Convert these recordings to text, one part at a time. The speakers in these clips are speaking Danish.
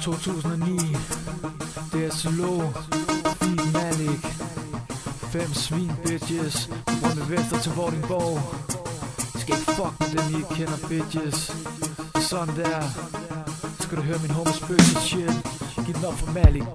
2009. DSLO, Feed Malik, 5 svin bitches. Rundt med venstre til Vordingborg. Skal ikke fuck med dem I ikke kender bitches. Sådan der. Skal du høre min homies bøsse shit. Giv den op for Malik.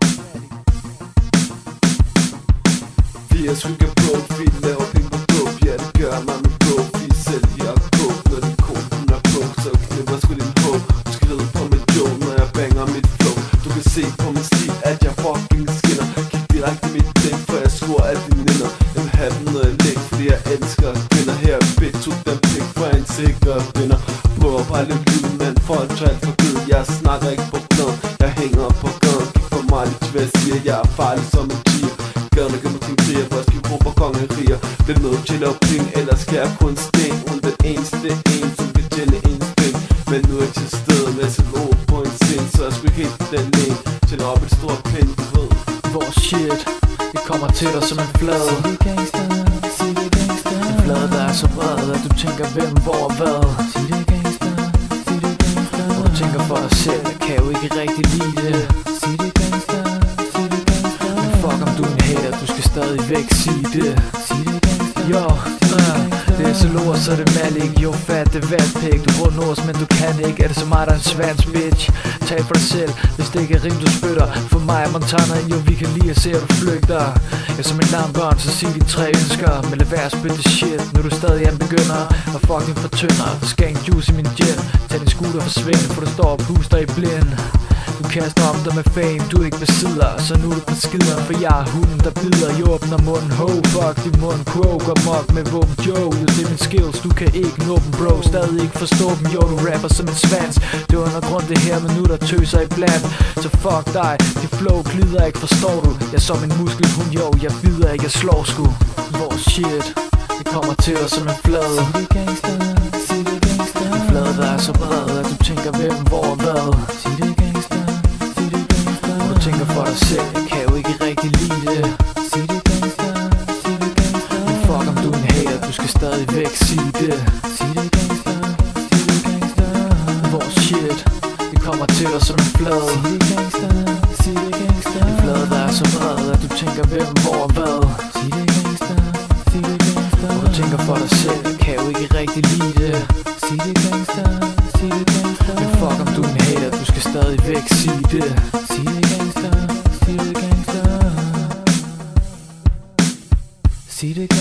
Vi er sgu ikke broke, vi laver penge på dope. Ja, det gør mig med broke. Vi sælger coke, når din kone hun er broke. Så knipper sgu din håb. Du skal ride på mit joe, når jeg banger mit flow. Du kan se på min stil, at jeg fucking skinner. Kig direkte i mit blik, for jeg skruer alle dine ninder. Jeg vil have dem, når jeg ligger, fordi jeg elsker kvinder. Her bitch, tog den pik for en sikker vinder. Prøver bare lidt lyden, men folk er alt for gyd. Jeg snakker ikke på blad, jeg hænger på gaden. Kig på mig lidt hvad jeg siger, jeg er farlig som en tiger. Gaderne gennem ting kriger, hvor jeg skal råbe på kongeriger. Det er nødt til at lave penge, ellers skal jeg kun sten. Hun er den eneste en, som kan tjene ens penge. Men nu er jeg til stede med sit ord på en scene. Så jeg skulle ikke helt den lane, tjene op et stort pind, du ved. Vores shit, det kommer til dig som en flade. En flade der er så bred, at du tænker hvem, hvor og hvad. Og du tænker for dig selv, jeg kan jo ikke rigtig lide det. Men fuck om du er en hater, du skal stadigvæk sige det. Jo, det er så lort, så det Malik. Jo, fat, det vatpæk. Du bruger nors, men du kan ikke. Er det så meget, der er en svans, bitch? Tal for dig selv, hvis det ikke er rim, du spytter. For mig er Montana, jo, vi kan lige at se, at du flygter. Jeg som en larmbørn, så sig dine 3 ønsker. Men lad være at spytte shit, når du stadig er en begynder. Og fuck din fortynder, du skal en juice i min jet. Tag din scooter og forsvinde, for du står og puster i blind. Du kaster om dig med fame, du ikke besidder. Så nu er du på skider, for jeg er hunden, der bider. Jeg åbner munden, ho, fuck din mund, croak og mok med våben, Joe. Det er min skills, du kan ikke nå dem, bro. Stadig ikke forstå dem, jo, du rapper som en svans. Det er undergrund det her, men nu der tøser iblandt. Så fuck dig, dit flow glider ikke, forstår du? Jeg er som en muskelhund, jo, jeg bider ikke, jeg slår sgu. Vores shit, det kommer til dig som en flade. En flade, der er så bred, at du tænker hvem, hvor og hvad. Tænker for dig selv, jeg kan jo ikke rigtig lide det. Men fuck om du er en hater, du skal stadigvæk sige det. Vores shit, det kommer til dig som en flade. En flade der er så bred, at du tænker hvem, hvor og hvad. Og du tænker for dig selv, jeg kan jo ikke rigtig lide det. Men fuck om du er en hater, du skal stadigvæk sige det. Sig det